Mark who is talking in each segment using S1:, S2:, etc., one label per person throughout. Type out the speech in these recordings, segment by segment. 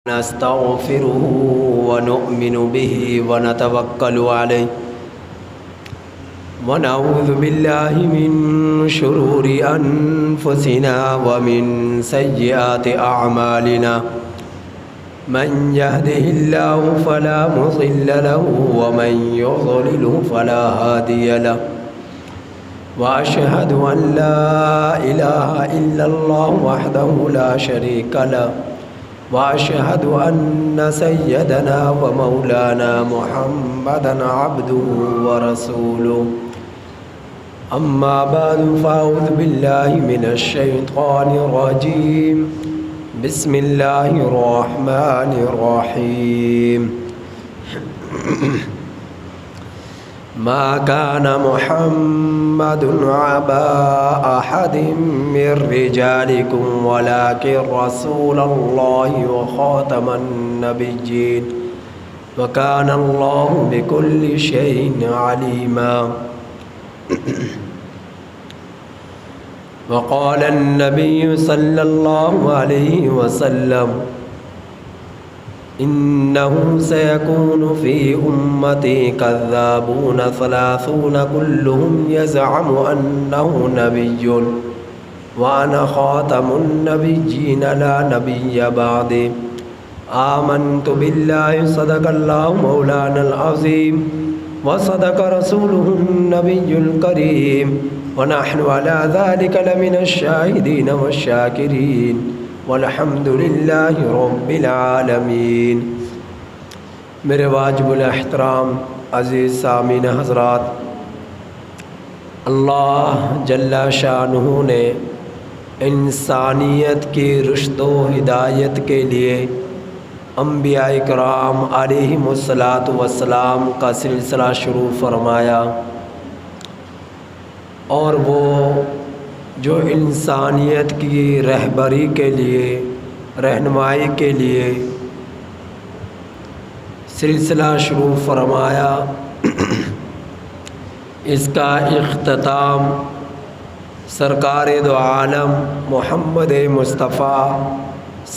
S1: نستغفره ونؤمن به ونتوكل عليه ونعوذ بالله من شرور أنفسنا ومن سيئات أعمالنا من يهده الله فلا مضل له ومن يضلل فلا هادي له وأشهد أن لا إله إلا الله وحده لا شريك له وأشهد أن سيدنا ومولانا محمدًا عبده ورسوله أما بعد فأعوذ بالله من الشيطان الرجيم بسم الله الرحمن الرحيم ما كان محمد أبا أحد من رجالكم ولكن رسول الله وخاتم النبيين وكان الله بكل شيء عليما وقال النبي صلى الله عليه وسلم إنه سيكون في أمتي كذابون ثلاثون كلهم يزعم أنه نبي وأنا خاتم النبيين لا نبي بعدي آمنت بالله صدق الله مولانا العظيم وصدق رسوله النبي الكريم ونحن على ذلك لمن الشاهدين والشاكرين والحمد للہ رب العالمین۔ میرے واجب الاحترام عزیز سامعین حضرات، اللہ جل شانہ نے انسانیت کی رشد و ہدایت کے لیے انبیاء کرام علیہم الصلاۃ والسلام کا سلسلہ شروع فرمایا، اور وہ جو انسانیت کی رہبری کے لیے، رہنمائی کے لیے سلسلہ شروع فرمایا، اس کا اختتام سرکار دو عالم محمد مصطفیٰ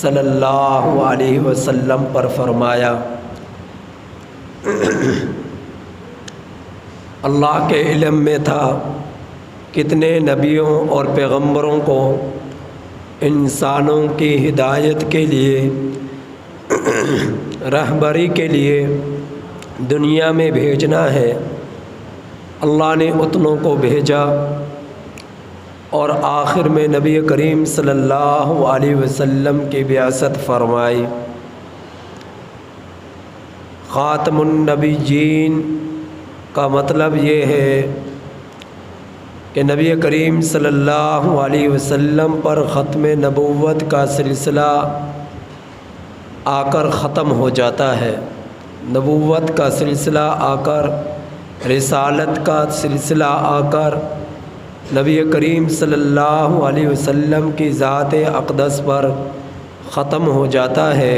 S1: صلی اللہ علیہ وسلم پر فرمایا۔ اللہ کے علم میں تھا کتنے نبیوں اور پیغمبروں کو انسانوں کی ہدایت کے لیے، رہبری کے لیے دنیا میں بھیجنا ہے۔ اللہ نے اتنوں کو بھیجا اور آخر میں نبی کریم صلی اللہ علیہ وسلم کی بعثت فرمائی۔ خاتم النبیین کا مطلب یہ ہے کہ نبی کریم صلی اللہ علیہ وسلم پر ختم نبوت کا سلسلہ آ کر ختم ہو جاتا ہے، نبوت کا سلسلہ آ کر، رسالت کا سلسلہ آ کر نبی کریم صلی اللہ علیہ وسلم کی ذات اقدس پر ختم ہو جاتا ہے۔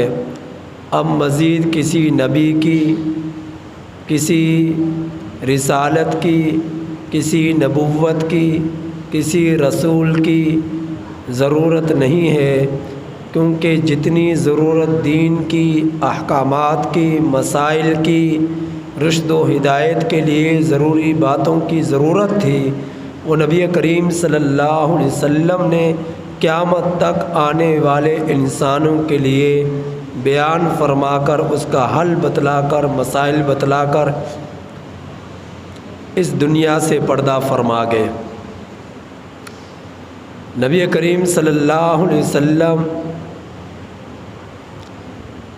S1: اب مزید کسی نبی کی، کسی رسالت کی، کسی نبوت کی، کسی رسول کی ضرورت نہیں ہے، کیونکہ جتنی ضرورت دین کی، احکامات کی، مسائل کی، رشد و ہدایت کے لیے ضروری باتوں کی ضرورت تھی، وہ نبی کریم صلی اللہ علیہ وسلم نے قیامت تک آنے والے انسانوں کے لیے بیان فرما کر، اس کا حل بتلا کر، مسائل بتلا کر اس دنیا سے پردہ فرما گئے۔ نبی کریم صلی اللہ علیہ وسلم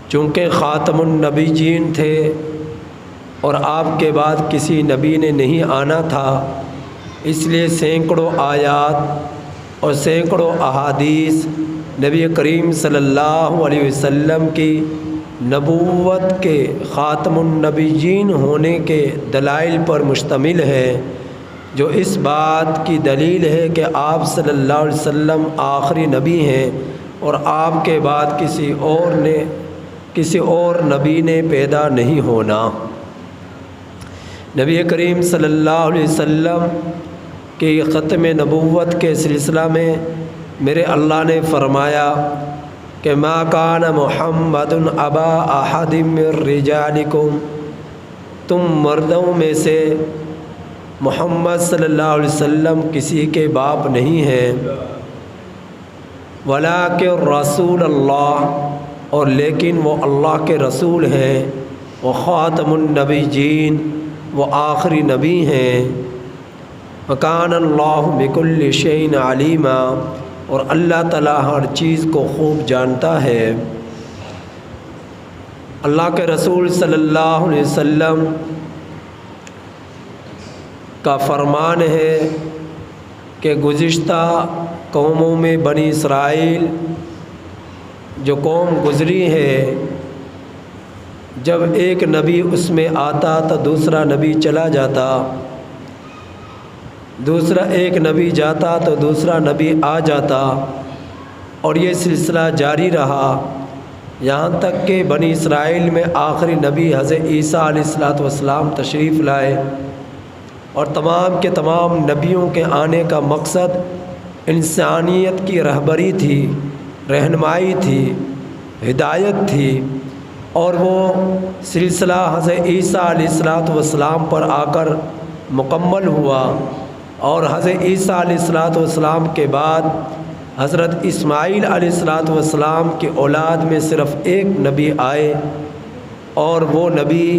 S1: چونکہ خاتم النبیین تھے اور آپ کے بعد کسی نبی نے نہیں آنا تھا، اس لیے سینکڑوں آیات اور سینکڑوں احادیث نبی کریم صلی اللہ علیہ وسلم کی نبوت کے، خاتم النبیین ہونے کے دلائل پر مشتمل ہے، جو اس بات کی دلیل ہے کہ آپ صلی اللہ علیہ وسلم آخری نبی ہیں اور آپ کے بعد کسی اور نبی نے پیدا نہیں ہونا۔ نبی کریم صلی اللہ علیہ وسلم کہ ختم نبوت کے سلسلہ میں میرے اللہ نے فرمایا کہ ما کان محمد ابا احد من رجالکم، تم مردوں میں سے محمد صلی اللہ علیہ وسلم کسی کے باپ نہیں ہیں، ولیکن رسول اللہ، اور لیکن وہ اللہ کے رسول ہیں، وہ خاتم النبیین، وہ آخری نبی ہیں، وکان اللہ بکل شیء علیما، اور اللہ تعالیٰ ہر چیز کو خوب جانتا ہے۔ اللہ کے رسول صلی اللہ علیہ وسلم کا فرمان ہے کہ گزشتہ قوموں میں بنی اسرائیل جو قوم گزری ہے، جب ایک نبی اس میں آتا تو دوسرا نبی چلا جاتا، دوسرا ایک نبی جاتا تو دوسرا نبی آ جاتا، اور یہ سلسلہ جاری رہا یہاں تک کہ بنی اسرائیل میں آخری نبی حضرت عیسیٰ علیہ السلام تشریف لائے، اور تمام کے تمام نبیوں کے آنے کا مقصد انسانیت کی رہبری تھی، رہنمائی تھی، ہدایت تھی، اور وہ سلسلہ حضرت عیسیٰ علیہ السلام پر آ کر مکمل ہوا، اور حضرت عیسیٰ علیہ السلام کے بعد حضرت اسماعیل علیہ السلام کی اولاد میں صرف ایک نبی آئے، اور وہ نبی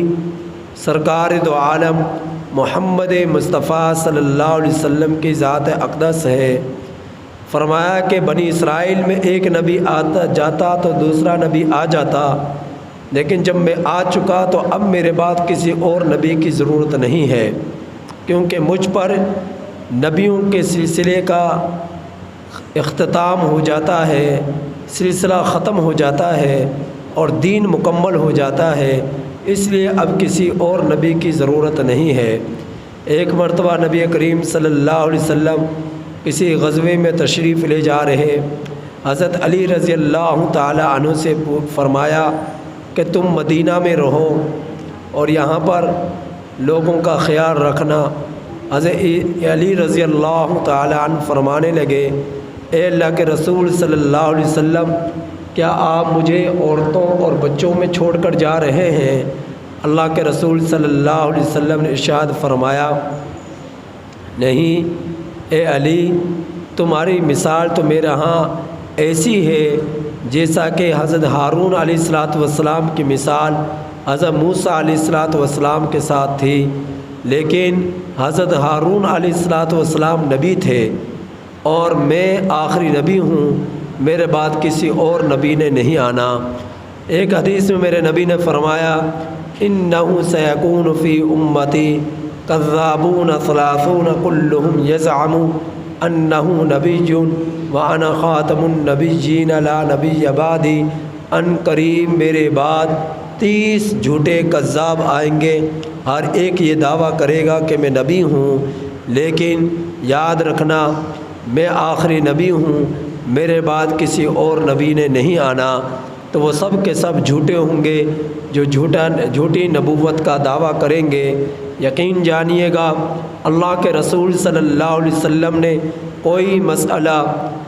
S1: سرکار دو عالم محمد مصطفیٰ صلی اللہ علیہ وسلم کی ذات اقدس ہے۔ فرمایا کہ بنی اسرائیل میں ایک نبی آتا جاتا تو دوسرا نبی آ جاتا، لیکن جب میں آ چکا تو اب میرے بعد کسی اور نبی کی ضرورت نہیں ہے، کیونکہ مجھ پر نبیوں کے سلسلے کا اختتام ہو جاتا ہے، سلسلہ ختم ہو جاتا ہے، اور دین مکمل ہو جاتا ہے، اس لیے اب کسی اور نبی کی ضرورت نہیں ہے۔ ایک مرتبہ نبی کریم صلی اللہ علیہ وسلم کسی غزوے میں تشریف لے جا رہے، حضرت علی رضی اللہ تعالی عنہ سے فرمایا کہ تم مدینہ میں رہو اور یہاں پر لوگوں کا خیال رکھنا۔ حضرت علی رضی اللہ تعالی عنہ فرمانے لگے، اے اللہ کے رسول صلی اللہ علیہ وسلم، کیا آپ مجھے عورتوں اور بچوں میں چھوڑ کر جا رہے ہیں؟ اللہ کے رسول صلی اللہ علیہ وسلم نے ارشاد فرمایا، نہیں اے علی، تمہاری مثال تو میرے ہاں ایسی ہے جیسا کہ حضرت ہارون علیہ السلام کی مثال حضرت موسیٰ علیہ السلام کے ساتھ تھی، لیکن حضرت ہارون علیہ السلام نبی تھے اور میں آخری نبی ہوں، میرے بعد کسی اور نبی نے نہیں آنا۔ ایک حدیث میں میرے نبی نے فرمایا، اِنَّهُ سَيَكُونُ فِي أُمَّتِي كَذَّابُونَ ثَلَاثُونَ كُلُّهُمْ يَزْعَمُ أَنَّهُ نَبِيٌّ وَأَنَا خَاتَمُ النَّبِيِّينَ لَا نَبِيَّ بَعْدِي۔ ان قریب میرے بعد 30 جھوٹے کذاب آئیں گے، ہر ایک یہ دعویٰ کرے گا کہ میں نبی ہوں، لیکن یاد رکھنا میں آخری نبی ہوں، میرے بعد کسی اور نبی نے نہیں آنا۔ تو وہ سب کے سب جھوٹے ہوں گے جو جھوٹی نبوت کا دعویٰ کریں گے۔ یقین جانیے گا اللہ کے رسول صلی اللہ علیہ وسلم نے کوئی مسئلہ،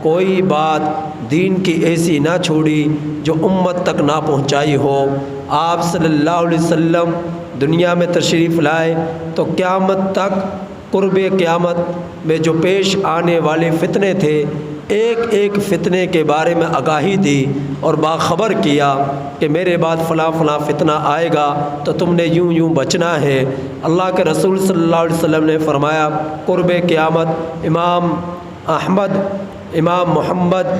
S1: کوئی بات دین کی ایسی نہ چھوڑی جو امت تک نہ پہنچائی ہو۔ آپ صلی اللہ علیہ وسلم دنیا میں تشریف لائے تو قیامت تک، قرب قیامت میں جو پیش آنے والے فتنے تھے، ایک ایک فتنے کے بارے میں آگاہی دی اور باخبر کیا کہ میرے بعد فلاں فلاں فتنہ آئے گا تو تم نے یوں یوں بچنا ہے۔ اللہ کے رسول صلی اللہ علیہ وسلم نے فرمایا، قرب قیامت امام احمد، امام محمد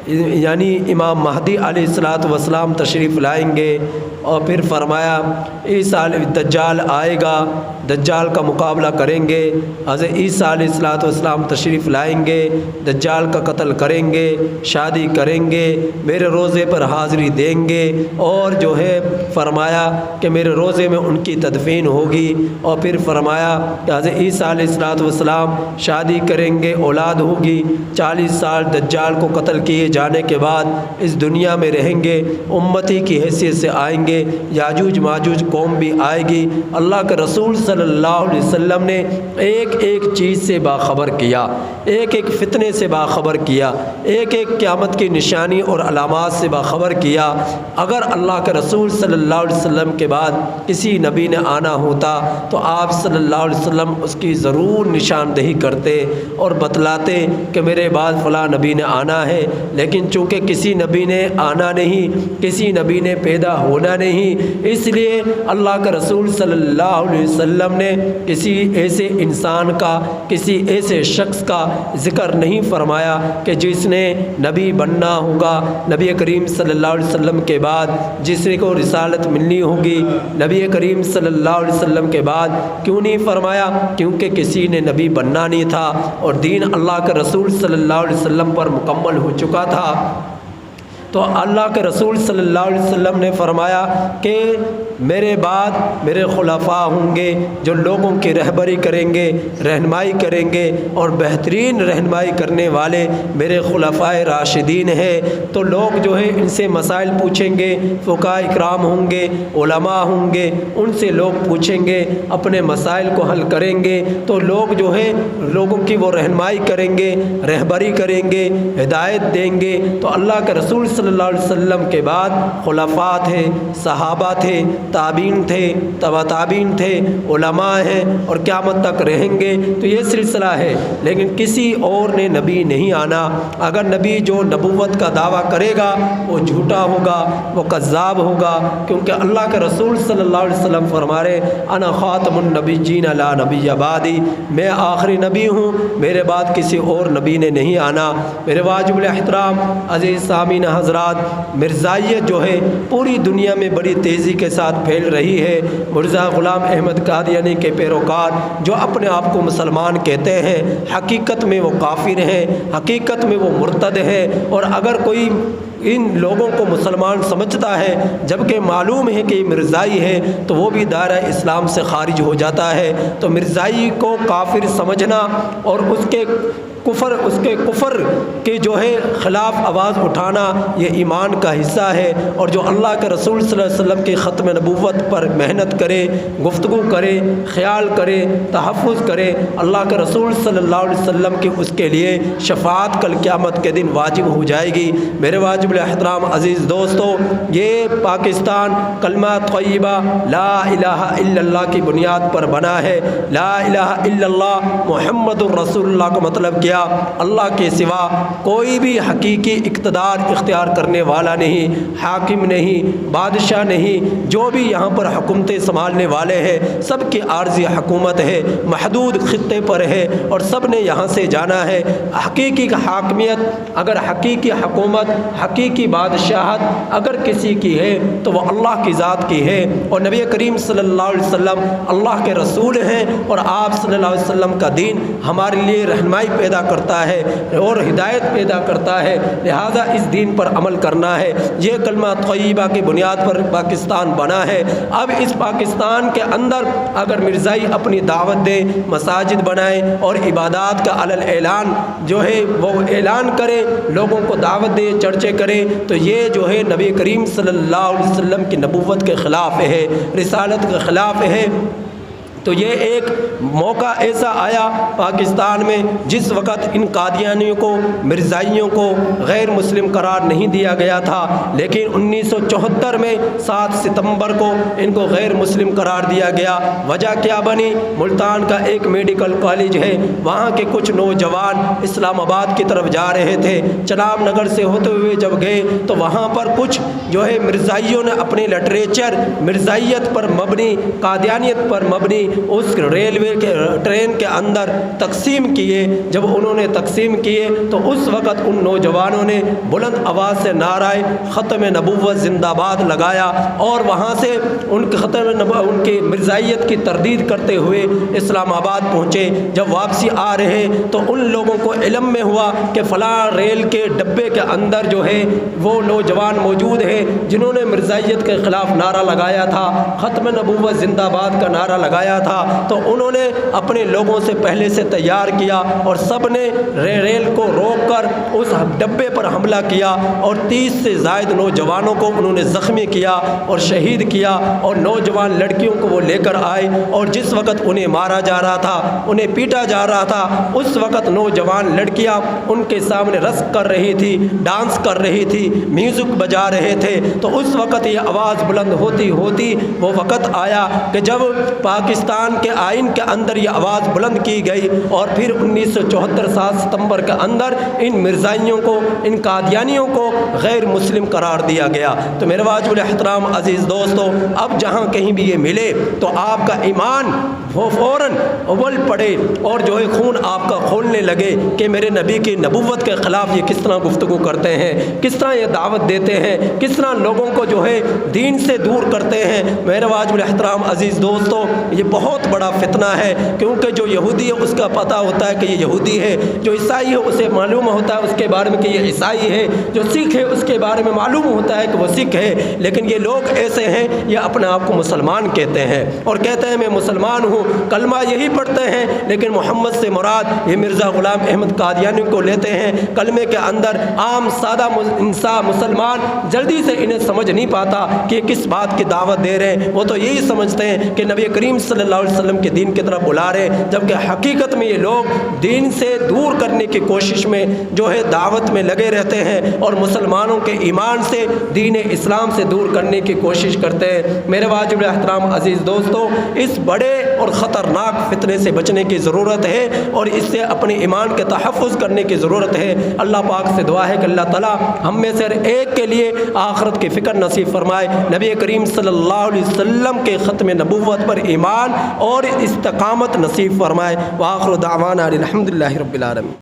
S1: یعنی امام مہدی علیہ السلام تشریف لائیں گے، اور پھر فرمایا عیسیٰ دجال آئے گا، دجال کا مقابلہ کریں گے۔ حضرت عیسیٰ علیہ السلام تشریف لائیں گے، دجال کا قتل کریں گے، شادی کریں گے، میرے روزے پر حاضری دیں گے، اور جو ہے فرمایا کہ میرے روزے میں ان کی تدفین ہوگی، اور پھر فرمایا کہ حضرت عیسیٰ علیہ السلام شادی کریں گے، اولاد ہوگی، 40 سال دجال کو قتل کیے جانے کے بعد اس دنیا میں رہیں گے، امتی کی حیثیت سے آئیں گے، یاجوج ماجوج قوم بھی آئے گی۔ اللہ کے رسول صلی اللہ علیہ وسلم نے ایک ایک چیز سے باخبر کیا، ایک ایک فتنے سے باخبر کیا، ایک ایک قیامت کی نشانی اور علامات سے باخبر کیا۔ اگر اللہ کے رسول صلی اللہ علیہ وسلم کے بعد کسی نبی نے آنا ہوتا تو آپ صلی اللہ علیہ وسلم اس کی ضرور نشاندہی کرتے اور بتلاتے کہ میرے بعد فلاں نبی نے آنا ہے، لیکن چونکہ کسی نبی نے آنا نہیں، کسی نبی نے پیدا ہونا نہیں، اس لیے اللہ کے رسول صلی اللہ علیہ وسلم نے کسی ایسے انسان کا، کسی ایسے شخص کا ذکر نہیں فرمایا کہ جس نے نبی بننا ہوگا نبی کریم صلی اللہ علیہ وسلم کے بعد، جس کو رسالت ملنی ہوگی نبی کریم صلی اللہ علیہ وسلم کے بعد۔ کیوں نہیں فرمایا؟ کیونکہ کسی نے نبی بننا نہیں تھا اور دین اللہ کے رسول صلی اللہ علیہ وسلم پر مکمل ہو چکا تھا۔ تو اللہ کے رسول صلی اللہ علیہ وسلم نے فرمایا کہ میرے بعد میرے خلفاء ہوں گے جو لوگوں کی رہبری کریں گے، رہنمائی کریں گے، اور بہترین رہنمائی کرنے والے میرے خلفاء راشدین ہیں۔ تو لوگ جو ہے ان سے مسائل پوچھیں گے، فقہاء اکرام ہوں گے، علماء ہوں گے، ان سے لوگ پوچھیں گے، اپنے مسائل کو حل کریں گے۔ تو لوگ جو ہے لوگوں کی وہ رہنمائی کریں گے، رہبری کریں گے، ہدایت دیں گے۔ تو اللہ کے رسول صلی اللہ علیہ وسلم کے بعد خلفاء تھے، صحابہ تھے، تابعین تھے، تبع تابعین تھے، علماء ہیں اور قیامت تک رہیں گے۔ تو یہ سلسلہ ہے، لیکن کسی اور نے نبی نہیں آنا۔ اگر نبی جو نبوت کا دعویٰ کرے گا وہ جھوٹا ہوگا، وہ کذاب ہوگا، کیونکہ اللہ کے رسول صلی اللہ علیہ وسلم فرما رہے انا خاتم النبیین لا نبی بعدی، میں آخری نبی ہوں، میرے بعد کسی اور نبی نے نہیں آنا۔ میرے واجب الاحترام عزیز سامعین حضرات، مرزائیت جو ہے پوری دنیا میں بڑی تیزی کے ساتھ پھیل رہی ہے۔ مرزا غلام احمد قادیانی کے پیروکار جو اپنے آپ کو مسلمان کہتے ہیں، حقیقت میں وہ کافر ہیں، حقیقت میں وہ مرتد ہیں۔ اور اگر کوئی ان لوگوں کو مسلمان سمجھتا ہے جبکہ معلوم ہے کہ یہ مرزائی ہے تو وہ بھی دائرہ اسلام سے خارج ہو جاتا ہے۔ تو مرزائی کو کافر سمجھنا اور اس کے کفر کے جو ہے خلاف آواز اٹھانا یہ ایمان کا حصہ ہے۔ اور جو اللہ کے رسول صلی اللہ علیہ وسلم کی ختم نبوت پر محنت کرے، گفتگو کرے، خیال کرے، تحفظ کرے، اللہ کے رسول صلی اللہ علیہ وسلم کی اس کے لیے شفاعت کل قیامت کے دن واجب ہو جائے گی۔ میرے واجب الاحترام عزیز دوستو، یہ پاکستان کلمہ طیبہ لا الہ الا اللہ کی بنیاد پر بنا ہے۔ لا الہ الا اللہ محمد الرسول اللہ کا مطلب کیا؟ اللہ کے سوا کوئی بھی حقیقی اقتدار اختیار کرنے والا نہیں، حاکم نہیں، بادشاہ نہیں۔ جو بھی یہاں پر حکومتیں سنبھالنے والے ہیں سب کی عارضی حکومت ہے، محدود خطے پر ہے اور سب نے یہاں سے جانا ہے۔ حقیقی حاکمیت، اگر حقیقی حکومت، حقیقی بادشاہت اگر کسی کی ہے تو وہ اللہ کی ذات کی ہے، اور نبی کریم صلی اللہ علیہ وسلم اللہ کے رسول ہیں، اور آپ صلی اللہ علیہ وسلم کا دین ہمارے لیے رہنمائی پیدا کرتا ہے اور ہدایت پیدا کرتا ہے۔ لہذا اس دین پر عمل کرنا ہے۔ یہ کلمہ طیبہ کی بنیاد پر پاکستان بنا ہے۔ اب اس پاکستان کے اندر اگر مرزائی اپنی دعوت دے، مساجد بنائے اور عبادات کا علی الاعلان جو ہے وہ اعلان کرے، لوگوں کو دعوت دے، چرچے کرے، تو یہ جو ہے نبی کریم صلی اللہ علیہ وسلم کی نبوت کے خلاف ہے، رسالت کے خلاف ہے۔ تو یہ ایک موقع ایسا آیا پاکستان میں جس وقت ان قادیانیوں کو، مرزائیوں کو غیر مسلم قرار نہیں دیا گیا تھا، لیکن 1974 میں 7 ستمبر کو ان کو غیر مسلم قرار دیا گیا۔ وجہ کیا بنی؟ ملتان کا ایک میڈیکل کالج ہے، وہاں کے کچھ نوجوان اسلام آباد کی طرف جا رہے تھے، چناب نگر سے ہوتے ہوئے جب گئے تو وہاں پر کچھ جو ہے مرزائیوں نے اپنے لٹریچر مرزائیت پر مبنی، قادیانیت پر مبنی اس ریلوے کے ٹرین کے اندر تقسیم کیے۔ جب انہوں نے تقسیم کیے تو اس وقت ان نوجوانوں نے بلند آواز سے نعرہ ختم نبوت زندہ باد لگایا اور وہاں سے ان کی مرزائیت کی تردید کرتے ہوئے اسلام آباد پہنچے۔ جب واپسی آ رہے تو ان لوگوں کو علم میں ہوا کہ فلاں ریل کے ڈبے کے اندر جو ہے وہ نوجوان موجود ہیں جنہوں نے مرزائیت کے خلاف نعرہ لگایا تھا، ختم نبوت زندہ باد کا نعرہ لگایا تھا تو انہوں نے اپنے لوگوں سے پہلے سے تیار کیا اور سب نے ریل کو روک کر اس ڈبے پر حملہ کیا اور 30 سے زائد نوجوانوں کو انہوں نے زخمی کیا اور شہید کیا، اور نوجوان لڑکیوں کو وہ لے کر آئے، اور جس وقت انہیں مارا جا رہا تھا، انہیں پیٹا جا رہا تھا، اس وقت نوجوان لڑکیاں ان کے سامنے رقص کر رہی تھی، ڈانس کر رہی تھی، میوزک بجا رہے تھے۔ تو اس وقت یہ آواز بلند ہوتی ہوتی وہ وقت آیا کہ جب پاکستان کے آئین کے اندر یہ آواز بلند کی گئی، اور پھر 1974 7 ستمبر کے اندر ان مرزائیوں کو، ان قادیانیوں کو غیر مسلم قرار دیا گیا۔ تو میرے واجب الاحترام عزیز دوستو، اب جہاں کہیں بھی یہ ملے تو آپ کا ایمان وہ فوراً اول پڑے اور جو ہے خون آپ کا کھولنے لگے کہ میرے نبی کی نبوت کے خلاف یہ کس طرح گفتگو کرتے ہیں، کس طرح یہ دعوت دیتے ہیں، کس طرح لوگوں کو جو ہے دین سے دور کرتے ہیں۔ میرے واجب الاحترام عزیز دوستو، یہ بہت بڑا فتنہ ہے، کیونکہ جو یہودی ہے اس کا پتہ ہوتا ہے کہ یہ یہودی ہے، جو عیسائی ہے اسے معلوم ہوتا ہے اس کے بارے میں کہ یہ عیسائی ہے، جو سکھ ہے اس کے بارے میں معلوم ہوتا ہے کہ وہ سکھ ہے، لیکن یہ لوگ ایسے ہیں، یہ اپنے آپ کو مسلمان کہتے ہیں اور کہتے ہیں میں مسلمان ہوں، کلمہ یہی پڑھتے ہیں، لیکن محمد سے مراد یہ مرزا غلام احمد قادیانی کو لیتے ہیں۔ کلمے کے اندر عام سادہ انسان مسلمان جلدی سے انہیں سمجھ نہیں پاتا کہ یہ کس بات کی دعوت دے رہے ہیں، وہ تو یہی سمجھتے ہیں کہ نبی کریم صلی اللہ علیہ وسلم کے دین کی طرف بلا رہے ہیں، جبکہ حقیقت میں یہ لوگ دین سے دور کرنے کی کوشش میں جو ہے دعوت میں لگے رہتے ہیں اور مسلمانوں کے ایمان سے، دین اسلام سے دور کرنے کی کوشش کرتے ہیں۔ میرے واجب الاحترام عزیز دوستو، اس بڑے اور خطرناک فتنے سے بچنے کی ضرورت ہے اور اس سے اپنے ایمان کے تحفظ کرنے کی ضرورت ہے۔ اللہ پاک سے دعا ہے کہ اللہ تعالیٰ ہم میں سے ایک کے لیے آخرت کی فکر نصیب فرمائے، نبی کریم صلی اللہ علیہ وسلم کے ختم نبوت پر ایمان اور استقامت نصیب فرمائے۔ وآخر دعوانا الحمدللہ رب العالمین۔